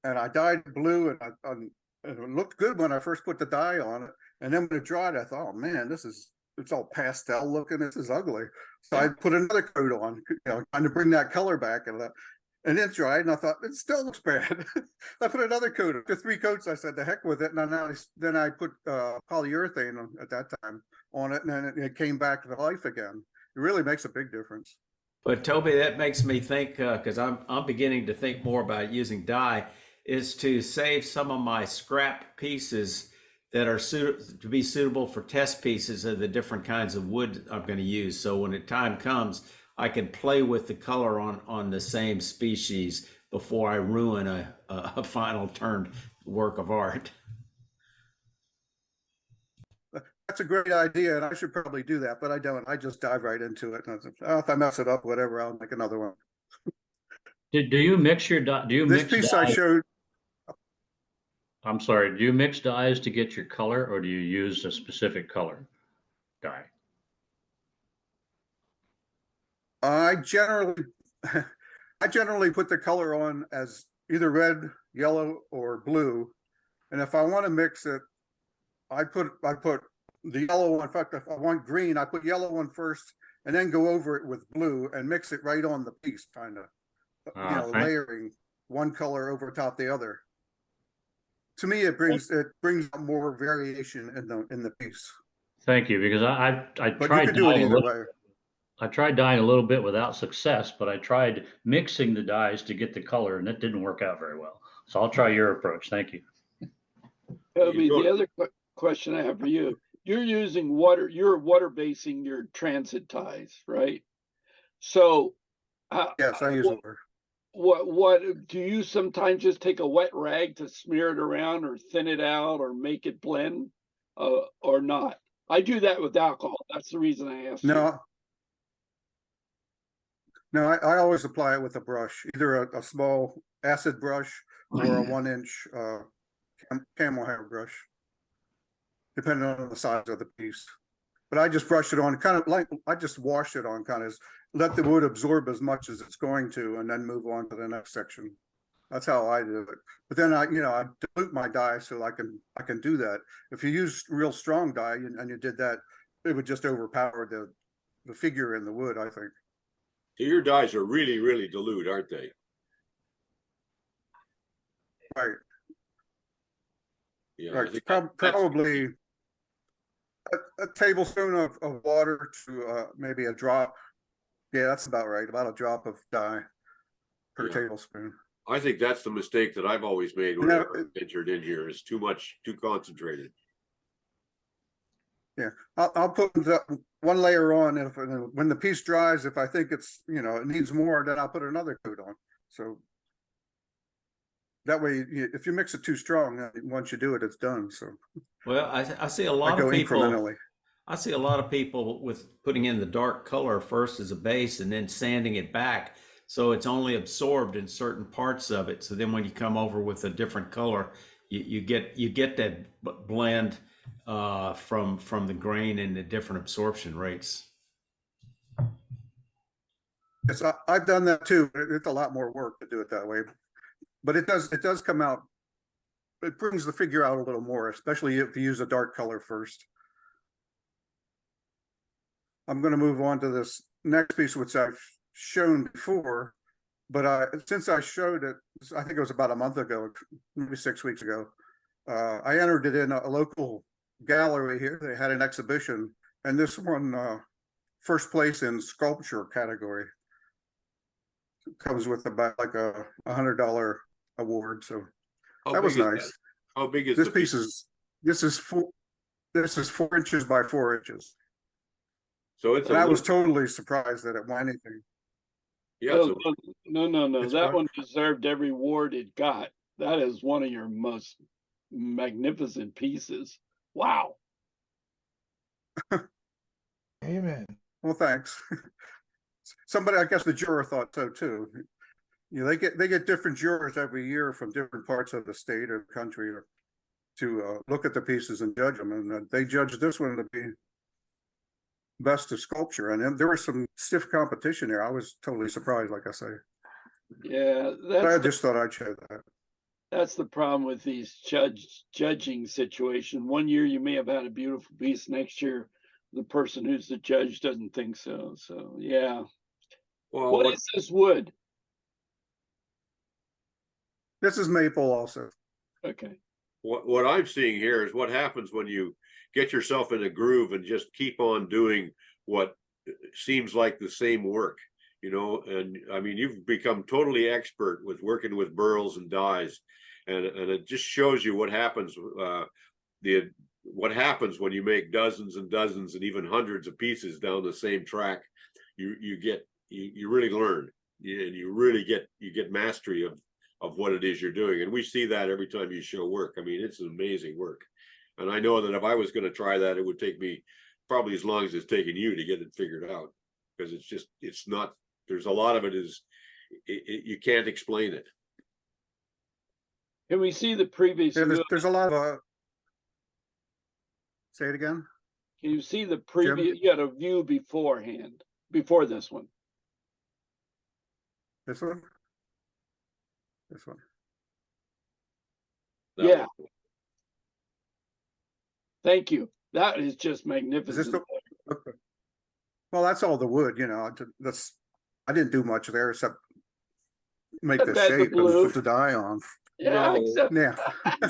And I dyed blue, and it looked good when I first put the dye on it. And then when it dried, I thought, oh man, it's all pastel looking. This is ugly. So I put another coat on, trying to bring that color back. And it dried, and I thought, it still looks bad. I put another coat. After 3 coats, I said, the heck with it. And then I put polyurethane at that time on it, and then it came back to life again. It really makes a big difference. But Toby, that makes me think, because I'm beginning to think more about using dye, is to save some of my scrap pieces that are to be suitable for test pieces of the different kinds of wood I'm going to use. So when the time comes, I can play with the color on the same species before I ruin a final turned work of art. That's a great idea, and I should probably do that, but I don't. I just dive right into it. And if I mess it up, whatever, I'll make another one. Do you mix your dye? Do you This mix piece dye? I showed. I'm sorry. Do you mix dyes to get your color, or do you use a specific color dye? I generally put the color on as either red, yellow, or blue, and if I want to mix it, I put the yellow one. In fact, if I want green, I put yellow one first, and then go over it with blue and mix it right on the piece, kind of, layering one color over top the other. To me, it brings out more variation in the piece. Thank you, because I But tried you could do it either way. I tried dyeing a little bit without success, but I tried mixing the dyes to get the color, and it didn't work out very well. So I'll try your approach. Thank you. Toby, the other question I have for you, you're using water, you're water basing your transit ties, right? So Yes, I use water. What do you sometimes just take a wet rag to smear it around or thin it out or make it blend or not? I do that with alcohol. That's the reason I asked. No, I always apply it with a brush, either a small acid brush or a 1-inch camel hair brush. depending on the size of the piece. But I just brushed it on, kind of like, I just washed it on, kind of let the wood absorb as much as it's going to, and then move on to the next section. That's how I do it. But then I dilute my dye so I can do that. If you use real strong dye and you did that, it would just overpower the figure in the wood, I think. So your dyes are really, really dilute, aren't they? Right. Yeah, I Right. think Probably a tablespoon of water to maybe a drop. Yeah, that's about right. About a drop of dye per Yeah. tablespoon. I think that's the mistake that I've always made when I've ventured in here, is too concentrated. Yeah, I'll put one layer on, and when the piece dries, if I think it's, it needs more, then I'll put another coat on. So that way, if you mix it too strong, once you do it, it's done. So Well, I see a I lot go of people. incrementally. I see a lot of people with putting in the dark color first as a base and then sanding it back, so it's only absorbed in certain parts of it. So then when you come over with a different color, you get that blend from the grain and the different absorption rates. Yes, I've done that too. It's a lot more work to do it that way, but it does come out. It brings the figure out a little more, especially if you use a dark color first. I'm going to move on to this next piece, which I've shown before, but since I showed it, I think it was about a month ago, maybe 6 weeks ago, I entered it in a local gallery here. They had an exhibition, and this one first place in sculpture category. It comes with about like a $100 award, so that was nice. How big is this the piece? This is 4 inches by 4 inches. So it's. And I was totally surprised that it won anything. Yeah. Oh, So no. It's That fun. one deserved every award it got. That is one of your most magnificent pieces. Wow. Amen. Well, thanks. Somebody, I guess the juror thought so too. They get different jurors every year from different parts of the state or country to look at the pieces and judge them, and they judged this one to be best of sculpture. And then there was some stiff competition there. I was totally surprised, like I say. Yeah, I just thought I'd share that. that's the problem with these judging situation. One year you may have had a beautiful piece, next year the person who's the judge doesn't think so. So yeah. well, What is this wood? This is maple also. Okay. what I'm seeing here is what happens when you get yourself in a groove and just keep on doing what seems like the same work, and I mean, you've become totally expert with working with burls and dies, and it just shows you what happens what happens when you make dozens and dozens and even hundreds of pieces down the same track. You really learn, and you really get mastery of what it is you're doing. And we see that every time you show work. I mean, it's amazing work. And I know that if I was going to try that, it would take me probably as long as it's taken you to get it figured out, because it's not, there's a lot of it is, you can't explain it. Can we see the previous? Yeah, there's a lot of say it again. Can you see the previous? You had a view beforehand, before this one. This one. This one. Yeah. Thank you. That is just Is magnificent. this okay. Well, that's all the wood, I didn't do much there except make the Except the shape and blue. put the dye on. Yeah, No. except Yeah.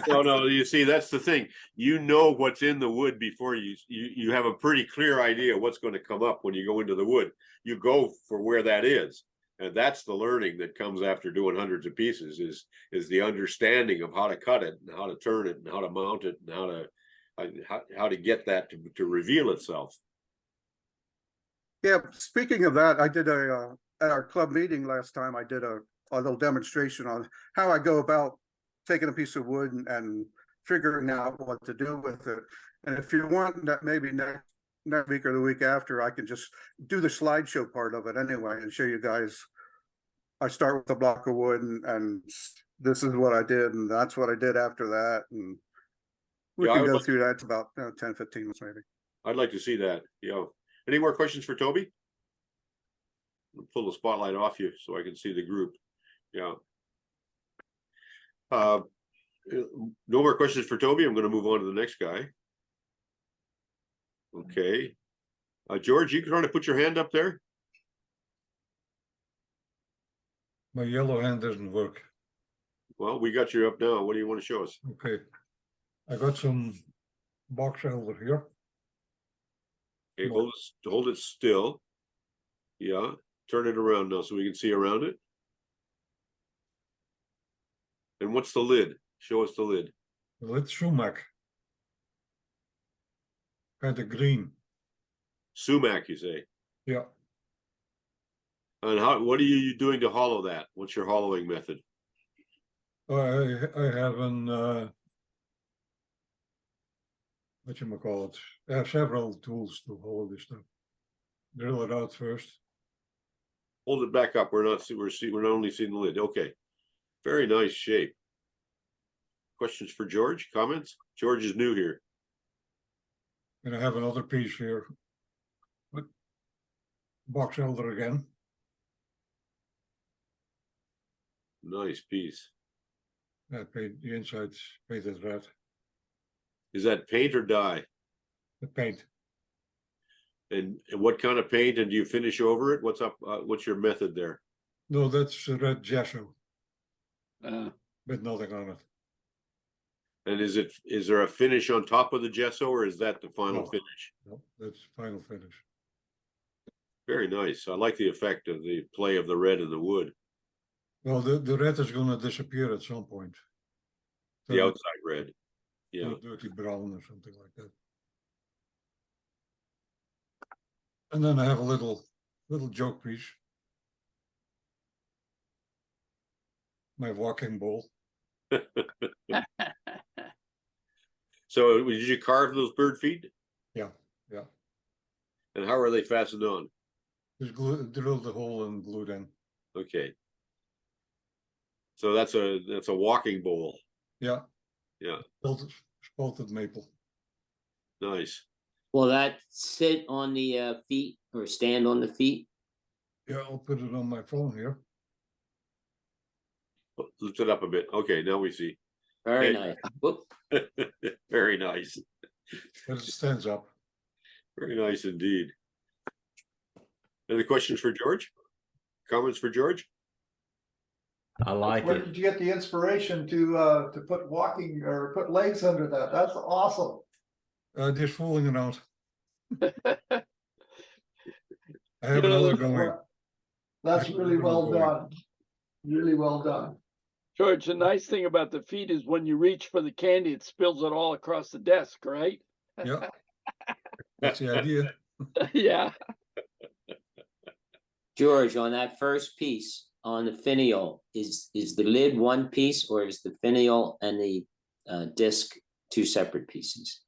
No, you see, that's the thing. What's in the wood before you have a pretty clear idea what's going to come up when you go into the wood. You go for where that is. And that's the learning that comes after doing hundreds of pieces is the understanding of how to cut it and how to turn it and how to mount it and how to get that to reveal itself. Yeah. Speaking of that, I did at our club meeting last time, I did a little demonstration on how I go about taking a piece of wood and figuring out what to do with it. And if you want that, maybe next week or the week after, I can just do the slideshow part of it anyway and show you guys. I start with a block of wood and this is what I did, and that's what I did after that. And We Yeah, I can would go like- through that. It's about 10, 15 minutes maybe. I'd like to see that. Yeah. Any more questions for Toby? I'll pull the spotlight off you so I can see the group. Yeah. No more questions for Toby. I'm going to move on to the next guy. Okay. George, you trying to put your hand up there? My yellow hand doesn't work. Well, we got you up now. What do you want to show us? Okay. I got some box elder here. Okay, hold it still. Yeah. Turn it around now so we can see around it. And what's the lid? Show us the lid. Well, it's sumac. Kind of green. Sumac, you say? Yeah. And what are you doing to hollow that? What's your hollowing method? I have whatchamacallit. I have several tools to hollow this stuff. Drill it out first. Hold it back up. We're not only seeing the lid. Okay. Very nice shape. Questions for George? Comments? George is new here. And I have another piece here. With box elder again. Nice piece. I paint the insides painted red. Is that paint or dye? The paint. And what kind of paint? And do you finish over it? What's up? What's your method there? No, that's red gesso. Uh, With nothing on it. And is there a finish on top of the gesso, or is that the final No. finish? No, that's final finish. Very nice. I like the effect of the play of the red and the wood. Well, the red is going to disappear at some point. The outside red. Yeah. Dirty brown or something like that. And then I have a little joke piece. My walking bowl. So did you carve those bird feet? Yeah. And how are they fastened on? Just drilled the hole and glued in. Okay. So that's a walking bowl. Yeah. Yeah. Spalted maple. Nice. Will that sit on the feet or stand on the feet? Yeah, I'll put it on my phone here. Lift it up a bit. Okay, now we see. Very Okay. nice. Whoop. Very nice. But it stands up. Very nice indeed. Any questions for George? Comments for George? I like Where it. did you get the inspiration to put walking or put legs under that? That's awesome. Just fooling around. I have You know, another going. That's really well done. Really well done. George, the nice thing about the feet is when you reach for the candy, it spills it all across the desk, right? Yeah. That's the idea. Yeah. George, on that first piece on the finial, is the lid one piece or is the finial and the disc two separate pieces?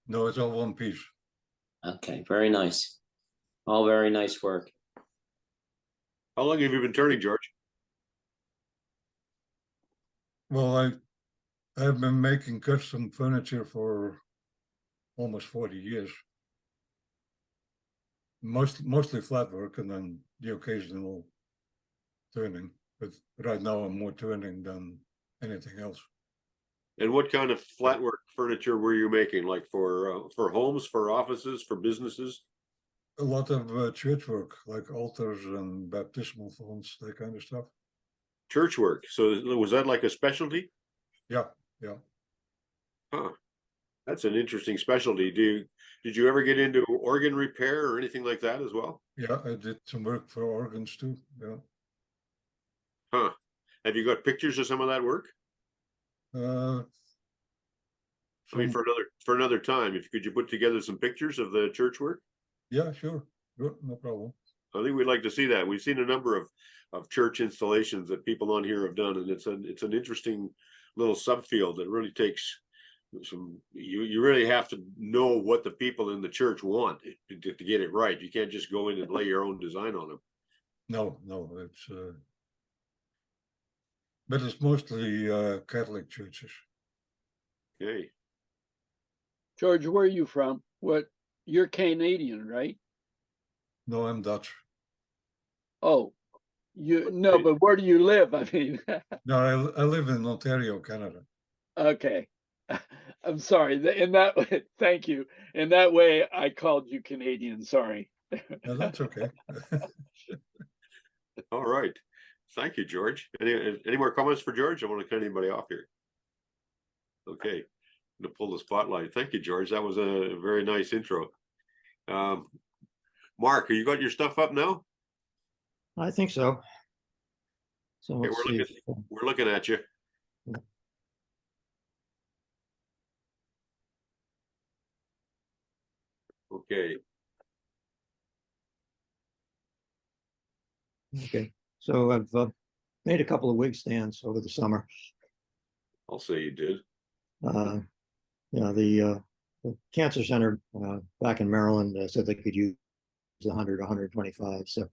No, it's all one piece. Okay, very nice. All very nice work. How long have you been turning, George? Well, I've been making custom furniture for almost 40 years. Mostly flat work and then the occasional turning. But right now I'm more turning than anything else. And what kind of flatwork furniture were you making? Like for homes, for offices, for businesses? A lot of church work, like altars and baptismal fonts, that kind of stuff. Church work. So was that like a specialty? Yeah. Huh. That's an interesting specialty. Did you ever get into organ repair or anything like that as well? Yeah, I did some work for organs too. Yeah. Huh. Have you got pictures of some of that work? Uh, I mean, some- for another time, could you put together some pictures of the church work? yeah, sure, no problem. I think we'd like to see that. We've seen a number of church installations that people on here have done, and it's an interesting little subfield that really takes some. You really have to know what the people in the church want to get it right. You can't just go in and lay your own design on them. No, it's but it's mostly Catholic churches. Okay. George, where are you from? What, you're Canadian, right? No, I'm Dutch. Oh, no, but where do you live? I mean, No, I live in Ontario, Canada. okay. I'm sorry. In that way, thank you. In that way, I called you Canadian. Sorry. No, that's okay. All right. Thank you, George. Any more comments for George? I want to cut anybody off here. Okay. I'm gonna pull the spotlight. Thank you, George. That was a very nice intro. Mark, you got your stuff up now? I think so. So Okay, let's see. we're looking at you. Okay. Okay, so I've made a couple of wig stands over the summer. I'll say you did. The cancer center back in Maryland said they could use 100, 125. So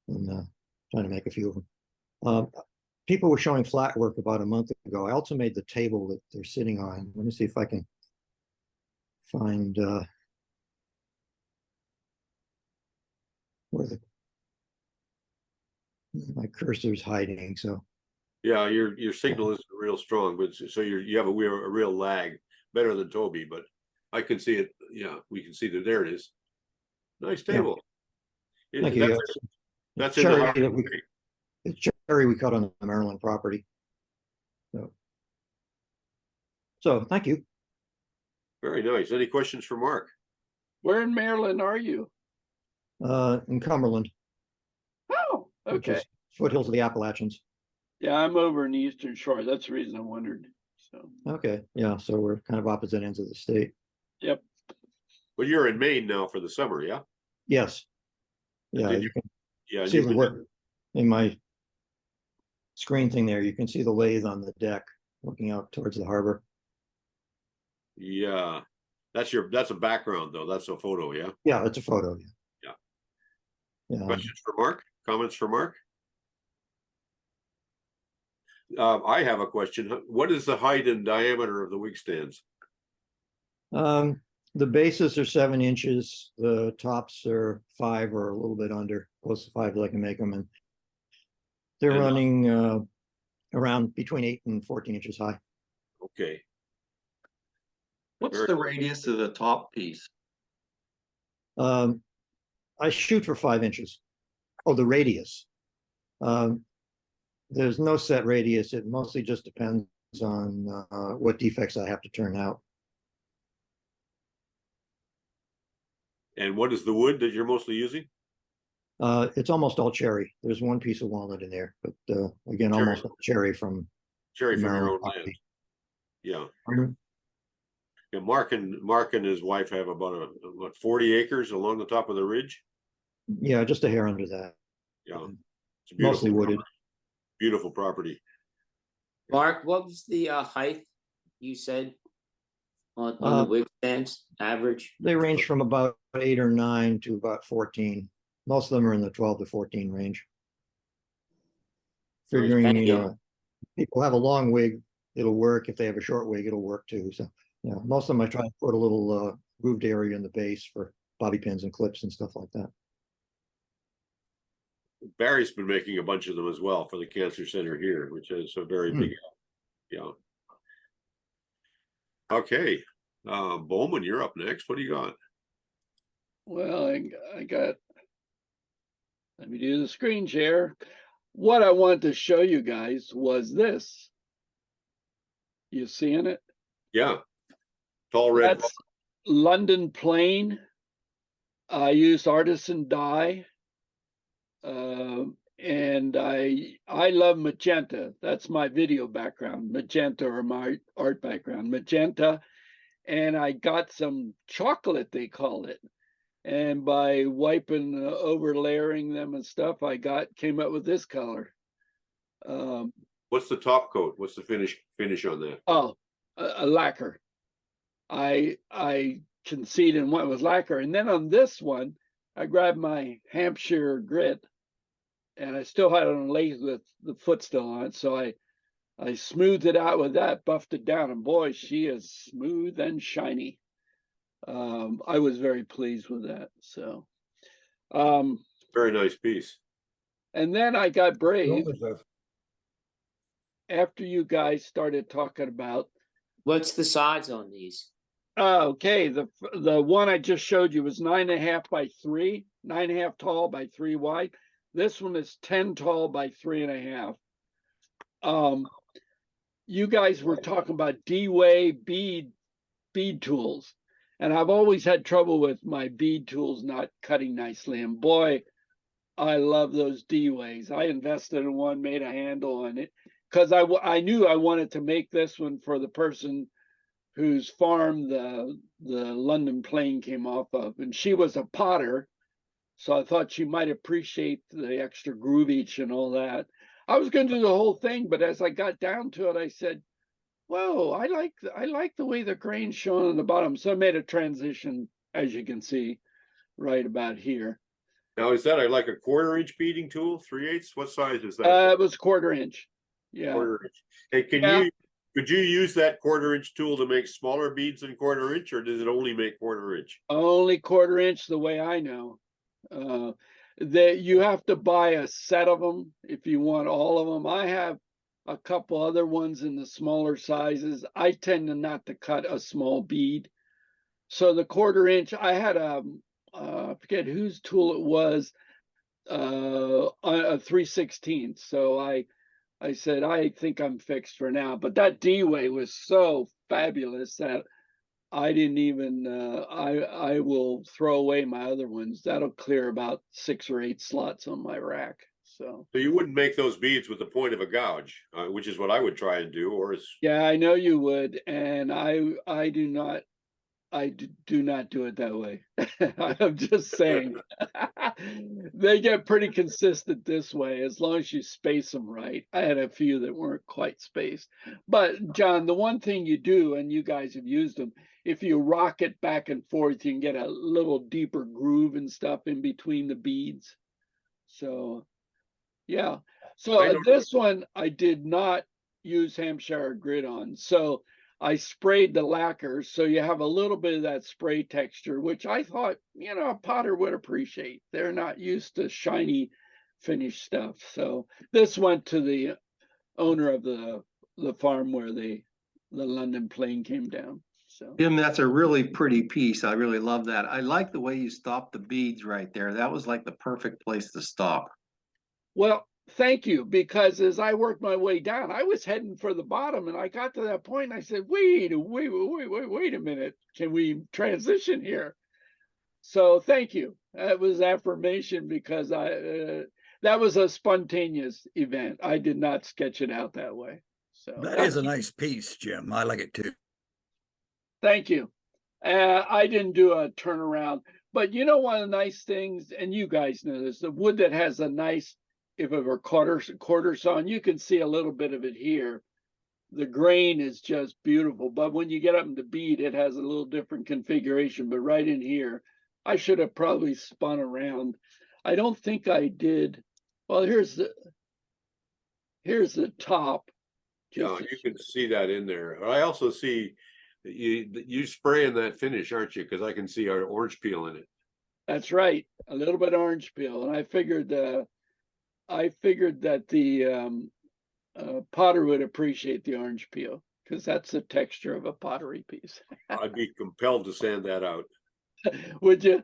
I'm trying to make a few of them. People were showing flat work about a month ago. I also made the table that they're sitting on. Let me see if I can find where my cursor's hiding. So yeah, your signal isn't real strong, but so you have a real lag. Better than Toby, but I can see it. Yeah, we can see that. There it is. Nice table. Yeah. Thank you. That's in cherry it's cherry we cut on the Maryland property. So thank you. Very nice. Any questions for Mark? Where in Maryland are you? In Cumberland. Oh, okay. Foothills of the Appalachians. Yeah, I'm over in the Eastern Shore. That's the reason I wondered. So. Okay, yeah, so we're kind of opposite ends of the state. Yep. But you're in Maine now for the summer, yeah? Yes. Yeah, you can see the work in my screen thing there. You can see the lathe on the deck looking out towards the harbor. Yeah, that's a background though. That's a photo, yeah. Yeah, it's a photo. Yeah. Questions for Mark? Comments for Mark? I have a question. What is the height and diameter of the wig stands? The bases are 7 inches. The tops are 5 or a little bit under, close to 5 as I can make them, and they're running around between 8 and 14 inches high. Okay. What's the radius of the top piece? I shoot for 5 inches. Oh, the radius. There's no set radius. It mostly just depends on what defects I have to turn out. And what is the wood that you're mostly using? It's almost all cherry. There's one piece of walnut in there, but again, almost all cherry from your own land. Yeah. Yeah, Mark and his wife have about 40 acres along the top of the ridge. Yeah, just a hair under that. Yeah, it's mostly wooded. Property. Beautiful property. Mark, what was the height you said on the wig stands average? They range from about 8 or 9 to about 14. Most of them are in the 12 to 14 range. Figuring, people have a long wig, it'll work. If they have a short wig, it'll work too. So, yeah, most of them I try to put a little grooved area in the base for bobby pins and clips and stuff like that. Barry's been making a bunch of them as well for the cancer center here, which is a very big help. Yeah. Okay. Bowman, you're up next. What do you got? Well, I got, let me do the screen share. What I wanted to show you guys was this. You seeing it? Yeah. Tall red. That's London plain. I used artisan dye. And I love magenta. That's my video background, magenta, or my art background, magenta. And I got some chocolate, they call it. And by wiping over layering them and stuff, came up with this color. What's the top coat? What's the finish on that? Oh, a lacquer. I conceded and went with lacquer. And then on this one, I grabbed my Hampshire grit, and I still had it on lathe with the foot still on it. So I smoothed it out with that, buffed it down, and boy, she is smooth and shiny. I was very pleased with that. So, um, Very nice piece. and then I got What brave was that? after you guys started talking about. What's the size on these? Okay, the one I just showed you was 9.5 by 3, 9.5 tall by 3 wide. This one is 10 tall by 3.5. You guys were talking about D-way bead tools, and I've always had trouble with my bead tools not cutting nicely. And boy, I love those D-ways. I invested in one, made a handle on it, because I knew I wanted to make this one for the person whose farm the London plane came off of, and she was a potter, so I thought she might appreciate the extra groovage and all that. I was going to do the whole thing, but as I got down to it, I said, "Whoa, I like the way the grain's shown on the bottom." So I made a transition, as you can see, right about here. Now, is that like a 1/4 inch beading tool, 3/8? What size is that? It was 1/4 inch. Yeah. 1/4 inch. Hey, could you use that 1/4 inch tool to make smaller beads than 1/4 inch, or does it only make 1/4 inch? Only 1/4 inch, the way I know. That you have to buy a set of them if you want all of them. I have a couple other ones in the smaller sizes. I tend to not to cut a small bead. So the 1/4 inch, I had I forget whose tool it was, a 3/16. So I said, I think I'm fixed for now. But that D-way was so fabulous that I didn't even, I will throw away my other ones. That'll clear about 6 or 8 slots on my rack. So you wouldn't make those beads with the point of a gouge, which is what I would try and do, or is yeah, I know you would, and I do not do it that way. I'm just saying. They get pretty consistent this way as long as you space them right. I had a few that weren't quite spaced. But John, the one thing you do, and you guys have used them, if you rock it back and forth, you can get a little deeper groove and stuff in between the beads. So yeah. So this one I did not use Hampshire grit on. So I sprayed the lacquer, so you have a little bit of that spray texture, which I thought, a potter would appreciate. They're not used to shiny finished stuff. So this went to the owner of the farm where the London plane came down. So Jim, that's a really pretty piece. I really love that. I like the way you stopped the beads right there. That was like the perfect place to stop. well, thank you, because as I worked my way down, I was heading for the bottom, and I got to that point. And I said, "Wait a minute! Can we transition here?" So, thank you. That was affirmation because that was a spontaneous event. I did not sketch it out that way. So That is a nice piece, Jim. I like it too. thank you. I didn't do a turnaround, but one of the nice things, and you guys know this, the wood that has a nice, if it were quarter sawn, you can see a little bit of it here. The grain is just beautiful, but when you get up into bead, it has a little different configuration. But right in here, I should have probably spun around. I don't think I did. Well, here's the top. John, you can see that in there. I also see you spraying that finish, aren't you? Because I can see our orange peel in it. That's right, a little bit orange peel, and I figured that the potter would appreciate the orange peel because that's the texture of a pottery piece. I'd be compelled to sand that out. Would you?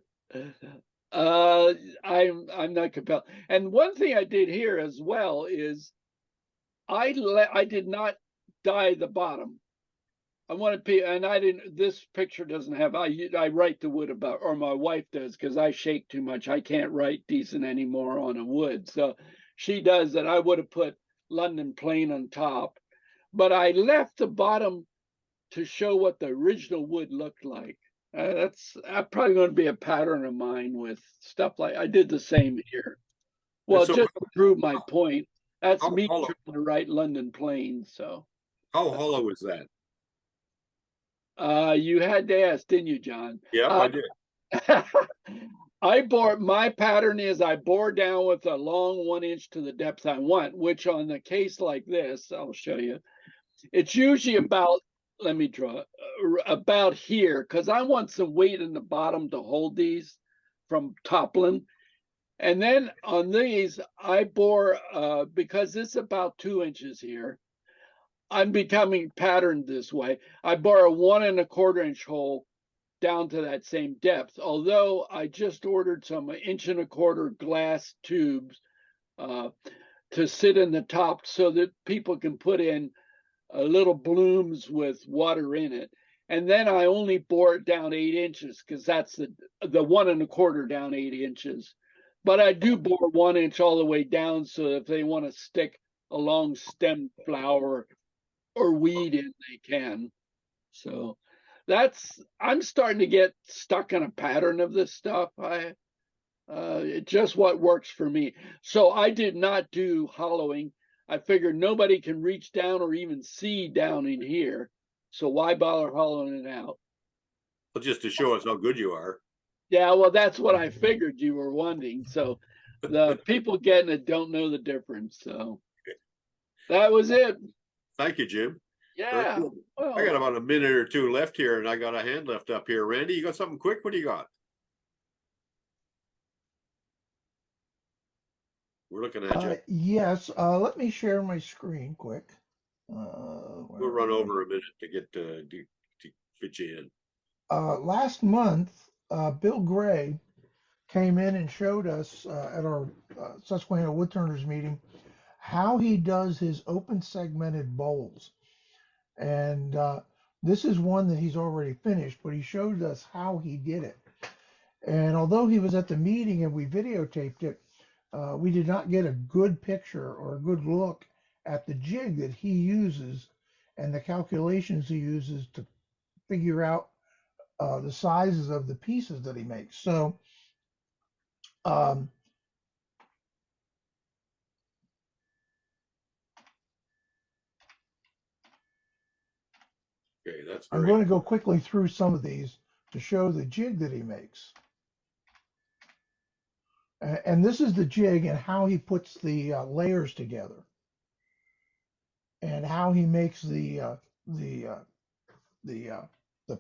I'm not compelled. And one thing I did here as well is I did not dye the bottom. I want to, and I didn't. This picture doesn't have. I write the wood about, or my wife does, because I shake too much. I can't write decent anymore on a wood, so she does that. I would have put London plain on top, but I left the bottom to show what the original wood looked like. That's probably going to be a pattern of mine with stuff like I did the same here. Well, so, just to prove my point, that's me hollow. trying to write London plain. So How hollow is that? you had to ask, didn't you, John? Yeah, I did. My pattern is I bore down with a long 1 inch to the depth I want, which on the case like this, I'll show you, it's usually about let me draw about here, because I want some weight in the bottom to hold these from toppling. And then on these, I bore, because this is about 2 inches here, I'm becoming patterned this way. I bore a 1 1/4 inch hole down to that same depth. Although I just ordered some 1 1/4 inch glass tubes to sit in the top so that people can put in little blooms with water in it. And then I only bore it down 8 inches because that's the 1 1/4 down 8 inches. But I do bore 1 inch all the way down so if they want to stick a long stem flower or weed in, they can. So I'm starting to get stuck in a pattern of this stuff. It's just what works for me. So I did not do hollowing. I figured nobody can reach down or even see down in here. So why bother hollowing it out? Well, just to show us how good you are. Yeah, well, that's what I figured you were wanting. So the people getting it don't know the difference. So that was it. Thank you, Jim. Yeah. I got about a minute or two left here, and I got a hand left up here. Randy, you got something quick? What do you got? We're looking at you. Yes, let me share my screen quick. We'll run over a minute to get to fit you in. Last month, Bill Gray came in and showed us at our Susquehanna Woodturners meeting how he does his open segmented bowls. And this is one that he's already finished, but he showed us how he did it. And although he was at the meeting and we videotaped it, we did not get a good picture or a good look at the jig that he uses and the calculations he uses to figure out the sizes of the pieces that he makes. So okay, that's I'm going to go quickly through some of these to show the jig that he makes. And this is the jig and how he puts the layers together, and how he makes the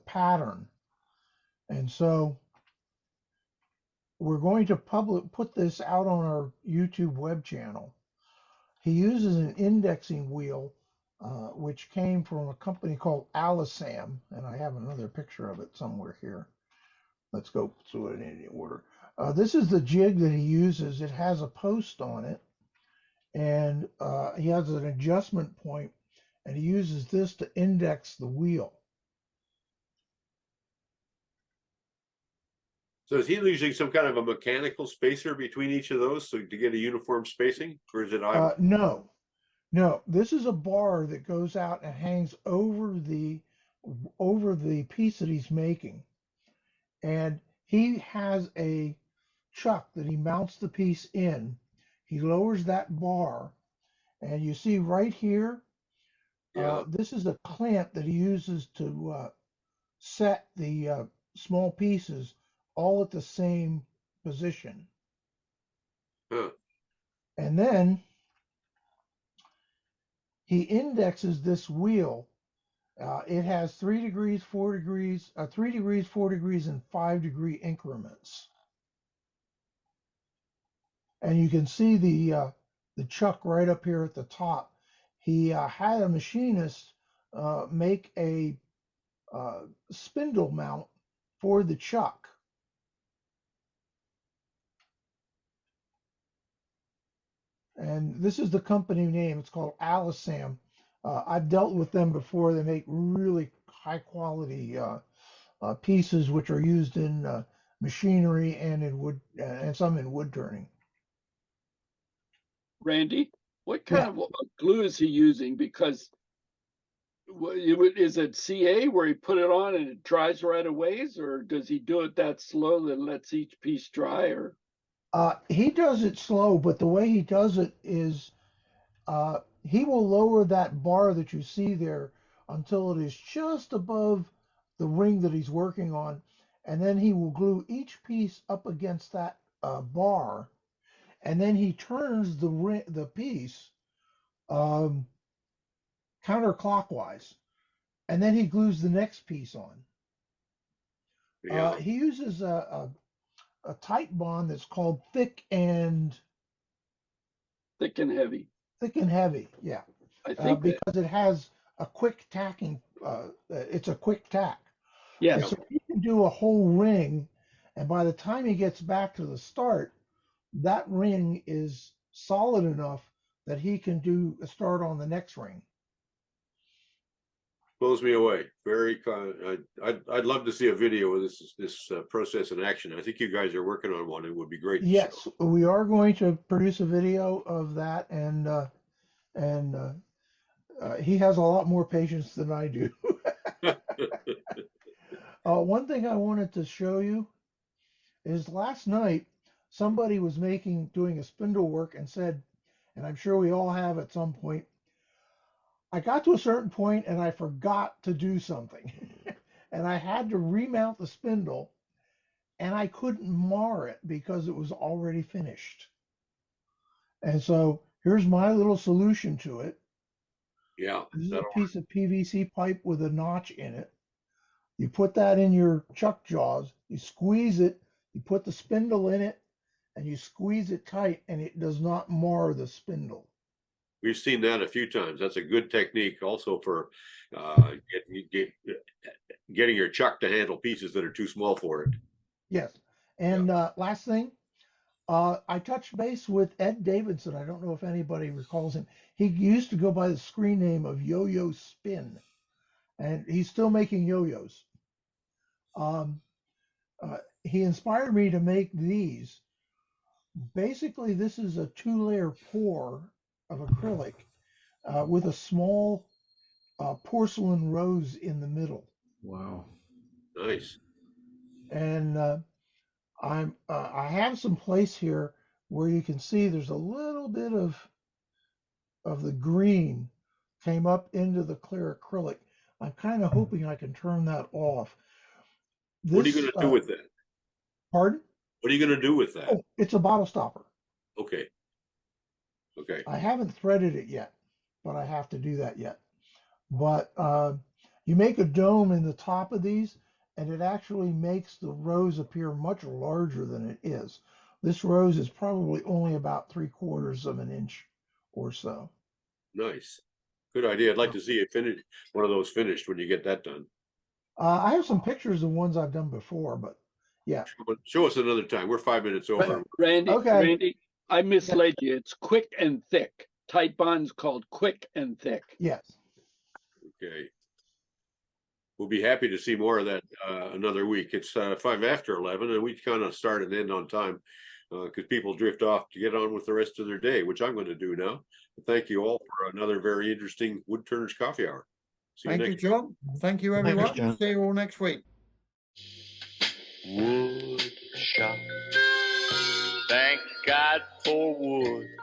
pattern. And so we're going to put this out on our YouTube web channel. He uses an indexing wheel, which came from a company called Alisam, and I have another picture of it somewhere here. Let's go through it in any order. This is the jig that he uses. It has a post on it, and he has an adjustment point, and he uses this to index the wheel. So is he using some kind of a mechanical spacer between each of those so to get a uniform spacing, or is it No, this is a bar that goes out and hangs over the piece that he's making, and he has a chuck that he mounts the piece in. He lowers that bar, and you see right here, this is a clamp that he uses to set the small pieces all at the same position. And then he indexes this wheel. It has 3 degrees, 4 degrees, 3 degrees, 4 degrees, and 5 degree increments. And you can see the chuck right up here at the top. He had a machinist make a spindle mount for the chuck. And this is the company name. It's called Alisam. I've dealt with them before. They make really high quality pieces, which are used in machinery and in wood, and some in wood turning. Randy, what kind of glue is he using? Because is it CA where he put it on and it dries right away, or does he do it that slow that lets each piece dry? Or he does it slow, but the way he does it is he will lower that bar that you see there until it is just above the ring that he's working on, and then he will glue each piece up against that bar, and then he turns the piece counterclockwise. and then he glues the next piece on. Yeah. He uses a tight bond that's called thick and heavy. thick and heavy. Yeah, I think that, because it has a quick tacking. It's a quick tack. And yes, so he can do a whole ring, and by the time he gets back to the start, that ring is solid enough that he can do a start on the next ring. Blows me away. I'd love to see a video of this process in action. I think you guys are working on one. It would be great to Yes, show. we are going to produce a video of that, and he has a lot more patience than I do. One thing I wanted to show you is last night somebody was doing a spindle work and said, and I'm sure we all have at some point, I got to a certain point and I forgot to do something. And I had to remount the spindle and I couldn't mar it because it was already finished. And so here's my little solution to it. Yeah. This is a piece of PVC pipe with a notch in it. You put that in your chuck jaws, you squeeze it, you put the spindle in it, and you squeeze it tight, and it does not mar the spindle. We've seen that a few times. That's a good technique also for getting your chuck to handle pieces that are too small for it. Yes. And last thing, I touched base with Ed Davidson. I don't know if anybody recalls him. He used to go by the screen name of Yo-Yo Spin, and he's still making yo-yos. He inspired me to make these. Basically, this is a 2-layer pour of acrylic with a small porcelain rose in the middle. Wow. Nice. And I have some place here where you can see there's a little bit of the green came up into the clear acrylic. I'm kind of hoping I can turn that off. What are you going to do with that? Pardon? What are you going to do with that? Oh, it's a bottle stopper. Okay. Okay. I haven't threaded it yet, but I have to do that yet. But you make a dome in the top of these, and it actually makes the rose appear much larger than it is. This rose is probably only about 3/4 of an inch or so. Nice. Good idea. I'd like to see it finished, one of those finished when you get that done. I have some pictures of ones I've done before, but yeah. Show us another time. We're 5 minutes over. Randy, Okay. Randy, I misled you. It's quick and thick. Tight bond's called quick and thick. Yes. Okay. We'll be happy to see more of that another week. It's 5 after 11, and we kind of start and end on time because people drift off to get on with the rest of their day, which I'm going to do now. Thank you all for another very interesting Woodturners Coffee Hour. See you Thank you, next John. Thank you, Thanks, everyone. John. See you all next week. Wood shop. Thank God for wood.